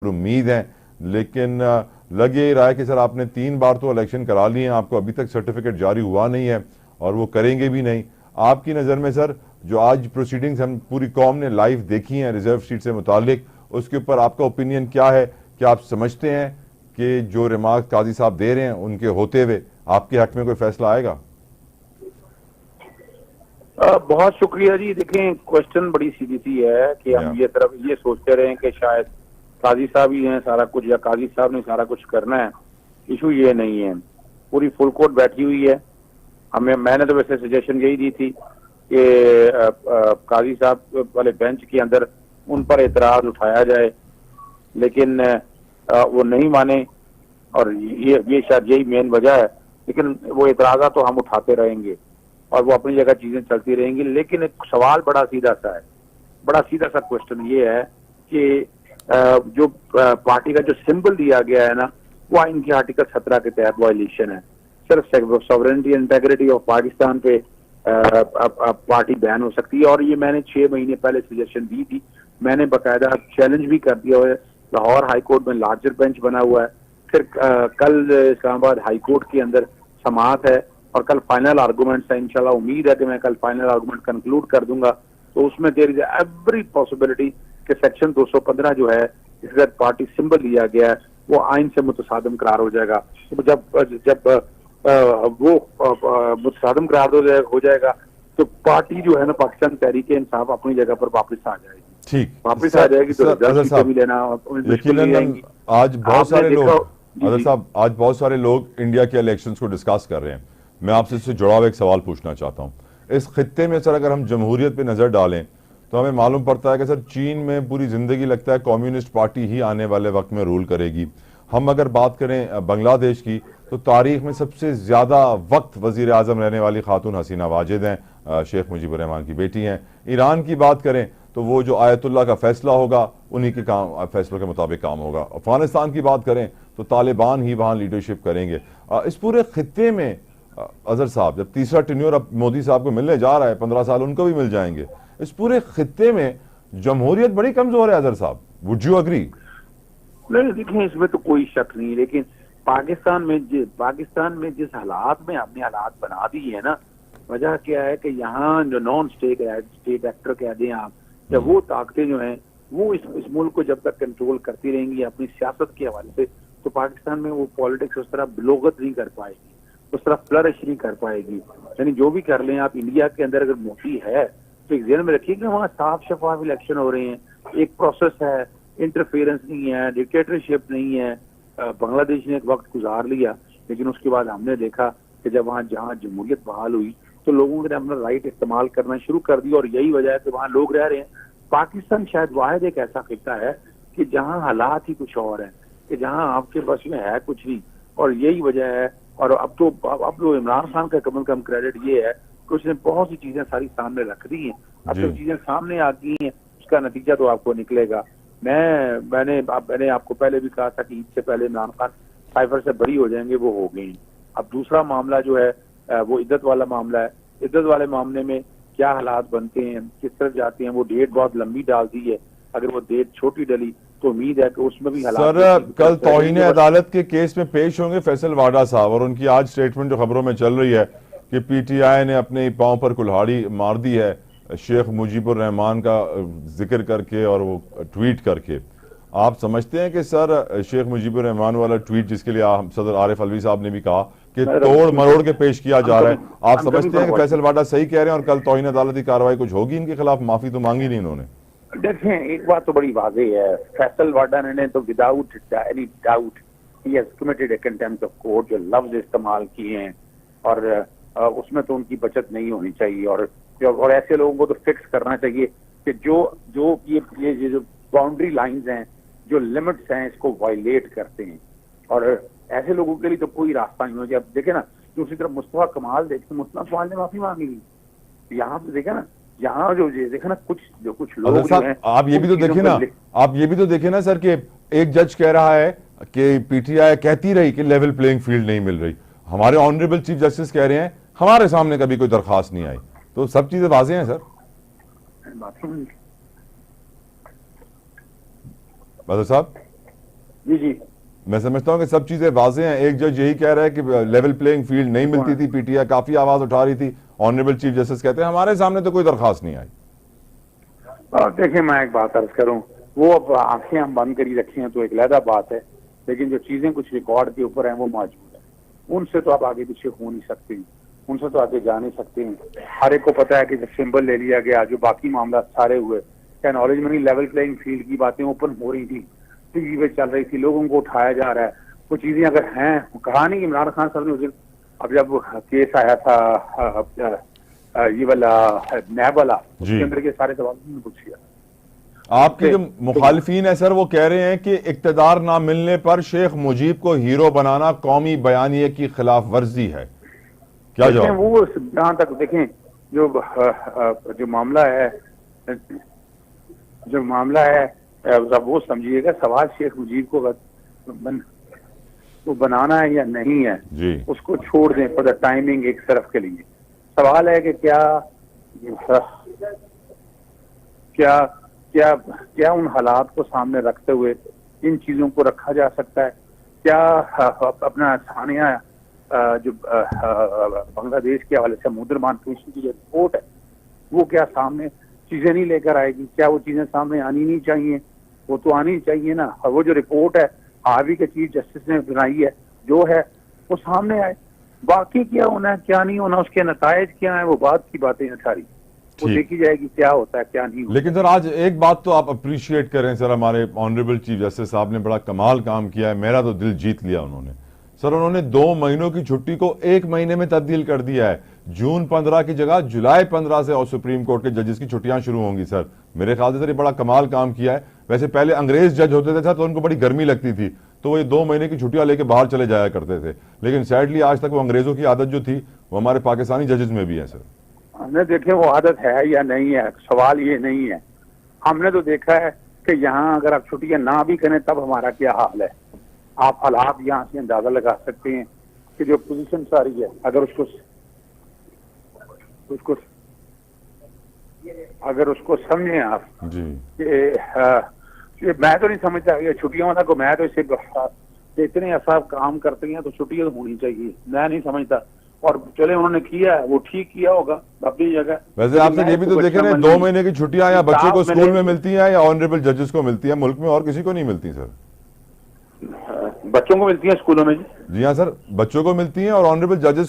उम्मीद है। लेकिन लग यही रहा है कि सर आपने 3 बार तो इलेक्शन करा लिए हैं, आपको अभी तक सर्टिफिकेट जारी हुआ नहीं है और वो करेंगे भी नहीं। आपकी नज़र में सर जो आज प्रोसीडिंग्स हम पूरी कौम ने लाइव देखी हैं रिजर्व सीट से मुतालिक, उसके ऊपर आपका ओपिनियन क्या है? क्या आप समझते हैं कि जो रिमार्क काजी साहब दे रहे हैं उनके होते हुए आपके हक में कोई फैसला आएगा? बहुत शुक्रिया जी। देखें, क्वेश्चन बड़ी सीधी सी है कि हम ये तरफ ये सोचते रहे कि शायद काजी साहब ही हैं सारा कुछ या काजी साहब ने सारा कुछ करना है। इशू ये नहीं है, पूरी फुल कोर्ट बैठी हुई है। मैंने तो वैसे सजेशन यही दी थी कि काजी साहब वाले बेंच के अंदर उन पर एतराज उठाया जाए, लेकिन वो नहीं माने और ये शायद यही मेन वजह है। लेकिन वो एतराज़ा तो हम उठाते रहेंगे और वो अपनी जगह चीजें चलती रहेंगी। लेकिन एक सवाल बड़ा सीधा सा है, बड़ा सीधा सा क्वेश्चन ये है कि जो पार्टी का जो सिंबल दिया गया है ना, वो आइन के आर्टिकल 17 के तहत वायलेशन है। सिर्फ सॉवरेनिटी इंटेग्रिटी ऑफ पाकिस्तान पे पार्टी बैन हो सकती है। और ये मैंने 6 महीने पहले सजेशन दी थी, मैंने बाकायदा चैलेंज भी कर दिया है। लाहौर हाई कोर्ट में लार्जर बेंच बना हुआ है। फिर कल इस्लामाबाद हाई कोर्ट के अंदर समाअत है और कल फाइनल आर्गूमेंट्स है। इंशाल्लाह उम्मीद है कि मैं कल फाइनल आर्गूमेंट कंक्लूड कर दूंगा। तो उसमें देयर इज एवरी पॉसिबिलिटी कि सेक्शन 215 जो है जिसका पार्टी सिंबल लिया गया है वो आइन से मुतसादम करार हो जाएगा। तो जब वो मुतसादम करार हो जाएगा तो पार्टी जो है ना पाकिस्तान तहरीक इंसाफ अपनी जगह पर वापस आ जाएगी। ठीक, वापस आ जाएगी तो भी लेना यकीनन आज बहुत सारे लोग अदर साहब आज बहुत सारे लोग इंडिया के इलेक्शंस को डिस्कस कर रहे हैं। मैं आपसे इससे जुड़ा हुआ एक सवाल पूछना चाहता हूँ। इस खित्ते में सर अगर हम जमहूरियत पे नजर डालें तो हमें मालूम पड़ता है कि सर चीन में पूरी जिंदगी लगता है कम्युनिस्ट पार्टी ही आने वाले वक्त में रूल करेगी। हम अगर बात करें बांग्लादेश की तो तारीख में सबसे ज्यादा वक्त वजीर आजम रहने वाली खातून हसीना वाजिद हैं, शेख मुजीबुर रहमान की बेटी हैं। ईरान की बात करें तो वो जो आयतुल्लाह का फैसला होगा उन्हीं के फैसलों के मुताबिक काम होगा। अफगानिस्तान की बात करें तो तालिबान ही वहां लीडरशिप करेंगे। इस पूरे खित्ते में अजहर साहब जब तीसरा टेन्योर अब मोदी साहब को मिलने जा रहा है, 15 साल उनको भी मिल जाएंगे, इस पूरे खित्ते में जमहूरियत बड़ी कमजोर है अजहर साहब, वुड यू अग्री? नहीं, देखिए इसमें तो कोई शक नहीं, लेकिन पाकिस्तान में जिस हालात में हमने हालात बना दी है ना, वजह क्या है कि यहाँ जो नॉन स्टेट एक्टर कह दें आप, या वो ताकतें जो हैं वो इस मुल्क को जब तक कंट्रोल करती रहेंगी अपनी सियासत के हवाले से, तो पाकिस्तान में वो पॉलिटिक्स उस तरह बिलोगत नहीं कर पाएगी, उस तरह फ्लरिश नहीं कर पाएगी। यानी जो भी कर लें आप, इंडिया के अंदर अगर मोदी है तो एक ध्यान में रखिए कि वहाँ साफ शफाफ इलेक्शन हो रहे हैं, एक प्रोसेस है, इंटरफेरेंस नहीं है, डिक्टेटरशिप नहीं है। बांग्लादेश ने एक वक्त गुजार लिया, लेकिन उसके बाद हमने देखा कि जब वहाँ जहाँ जमहूरियत बहाल हुई तो लोगों ने अपना राइट इस्तेमाल करना शुरू कर दिया और यही वजह है कि वहाँ लोग रह रहे हैं। पाकिस्तान शायद वाहिद एक ऐसा खिता है कि जहाँ हालात ही कुछ और हैं, कि जहाँ आपके बस में है कुछ नहीं, और यही वजह है। और अब तो इमरान खान का कम से कम क्रेडिट ये है कि उसने बहुत सी चीजें सारी सामने रख दी हैं। अब तो चीजें सामने आ गई हैं, उसका नतीजा तो आपको निकलेगा। मैंने आपको पहले भी कहा था कि ईद से पहले इमरान खान साइफर से बरी हो जाएंगे, वो हो गई। अब दूसरा मामला जो है वो इद्दत वाला मामला है। इद्दत वाले मामले में क्या हालात बनते हैं, किस तरफ जाते हैं, वो डेट बहुत लंबी डाल दी है। अगर वो डेट छोटी डली तो उम्मीद है कि उसमें भी हालात। सर कल तौहीन अदालत के केस में पेश होंगे फैसल वाडा साहब, और उनकी आज स्टेटमेंट जो खबरों में चल रही है कि पीटीआई ने अपने पांव पर कुल्हाड़ी मार दी है शेख मुजीबुर रहमान का जिक्र करके और वो ट्वीट करके। आप समझते हैं कि सर शेख मुजीबुर रहमान वाला ट्वीट जिसके लिए सदर आरिफ अलवी साहब ने भी कहा कि तोड़ मरोड़ के पेश किया जा रहा है, आप समझते हैं कि फैसल वाडा सही कह रहे हैं और कल तौहीन अदालती कार्रवाई कुछ होगी इनके खिलाफ? माफी तो मांगी नहीं इन्होंने। देखें, एक बात तो बड़ी वाज़ेह है, फैसल वाडा ने तो without any doubt he has committed A contempt of court. जो लफ्ज इस्तेमाल किए हैं और उसमें तो उनकी बचत नहीं होनी चाहिए। और ऐसे लोगों को तो फिक्स करना चाहिए कि जो ये जो बाउंड्री लाइंस हैं, जो लिमिट्स हैं, इसको वायलेट करते हैं। और ऐसे लोगों के लिए तो कोई रास्ता नहीं हो जाए। अब देखे ना, दूसरी तरफ मुस्तफा कमाल देखते, मुस्तफा कमाल ने माफी मांगी थी। यहाँ पे देखे ना, यहाँ जो देखा ना कुछ लोग जो हैं, आप ये भी तो देखे ना सर कि एक जज कह रहा है कि पीटीआई कहती रही कि लेवल प्लेइंग फील्ड नहीं मिल रही। हमारे ऑनरेबल चीफ जस्टिस कह रहे हैं हमारे सामने कभी कोई दरखास्त नहीं आई। तो सब चीजें वाज़ेह हैं सर। बदर साहब जी जी। मैं समझता हूं कि सब चीजें वाज़ेह हैं। एक जज यही कह रहा है कि लेवल प्लेइंग फील्ड नहीं मिलती थी, पीटीआई काफी आवाज उठा रही थी। ऑनरेबल चीफ जस्टिस कहते हैं हमारे सामने तो कोई दरखास्त नहीं आई। देखिए मैं एक बात अर्ज करूं, वो अब आंखें हम बंद करी रखी हैं तो एक अलग बात है, लेकिन जो चीजें कुछ रिकॉर्ड के ऊपर हैं वो मौजूद है, उनसे तो आप आगे पीछे हो नहीं सकते, उनसे तो आगे जा नहीं सकते हैं। हर एक को पता है कि जब सिंबल ले लिया गया, जो बाकी मामला सारे हुए, क्या नॉलेज में नहीं, लेवल प्लेइंग फील्ड की बातें ओपन हो रही थी, टीवी पे चल रही थी, लोगों को उठाया जा रहा है। वो चीजें अगर हैं, कहा नहीं इमरान खान साहब ने उस दिन, अब जब केस आया था ये वाला नैब वाला, उसके अंदर के सारे सवाल उन्होंने पूछ लिया। आपके जो मुखालिफिन है सर, वो कह रहे हैं कि इक्तदार ना मिलने पर शेख मुजीब को हीरो बनाना कौमी बयानिए की खिलाफ वर्जी है। क्या जवाब? वो जहां तक देखें, जो मामला है वो समझिएगा, सवाल शेख मुजीब को वो बनाना है या नहीं है जी, उसको छोड़ दें फॉर द टाइमिंग एक तरफ के लिए। सवाल है कि क्या उन हालात को सामने रखते हुए इन चीजों को रखा जा सकता है? क्या अपना सानिया जो बांग्लादेश के हवाले से मुद्रमान कमीशन की जो रिपोर्ट है, वो क्या सामने चीजें नहीं लेकर आएगी? क्या वो चीजें सामने आनी नहीं चाहिए? वो तो आनी चाहिए ना। और वो जो रिपोर्ट है आरवी के चीफ जस्टिस ने बनाई है, जो है वो सामने आए। बाकी क्या होना है क्या नहीं होना, उसके नतायज क्या है, वो बात की बातें हैं सारी, वो देखी जाएगी क्या होता है क्या नहीं होता। लेकिन सर आज एक बात तो आप अप्रिशिएट करें सर, हमारे ऑनरेबल चीफ जस्टिस साहब ने बड़ा कमाल काम किया है, मेरा तो दिल जीत लिया उन्होंने। सर उन्होंने 2 महीनों की छुट्टी को 1 महीने में तब्दील कर दिया है। जून 15 की जगह जुलाई 15 से और सुप्रीम कोर्ट के जजेस की छुट्टियां शुरू होंगी सर। मेरे ख्याल से सर ये बड़ा कमाल काम किया है। वैसे पहले अंग्रेज जज होते थे सर तो उनको बड़ी गर्मी लगती थी, तो वो ये 2 महीने की छुट्टियां लेके बाहर चले जाया करते थे, लेकिन सैडली आज तक वो अंग्रेजों की आदत जो थी वो हमारे पाकिस्तानी जजेस में भी है सर। हमने देखे वो आदत है या नहीं है, सवाल ये नहीं है। हमने तो देखा है कि यहाँ अगर आप छुट्टियां ना भी करें तब हमारा क्या हाल है। आप हालात यहाँ से अंदाजा लगा सकते हैं कि जो पोजीशन सारी है, अगर उसको समझें आप जी कि मैं तो नहीं समझता ये छुट्टियों वाला को, मैं तो इसे इतने ऐसा काम करते हैं तो छुट्टियां तो होनी चाहिए, मैं नहीं समझता। और चले उन्होंने किया है वो ठीक किया होगा अपनी जगह। वैसे आपसे ये भी तो देखे ना, 2 महीने की छुट्टियां या बच्चों को स्कूल में मिलती हैं या ऑनरेबल जजेस को मिलती है, मुल्क में और किसी को नहीं मिलती सर। बच्चों को मिलती है स्कूलों में। जी हाँ सर, बच्चों को मिलती हैं और ऑनरेबल जजेस को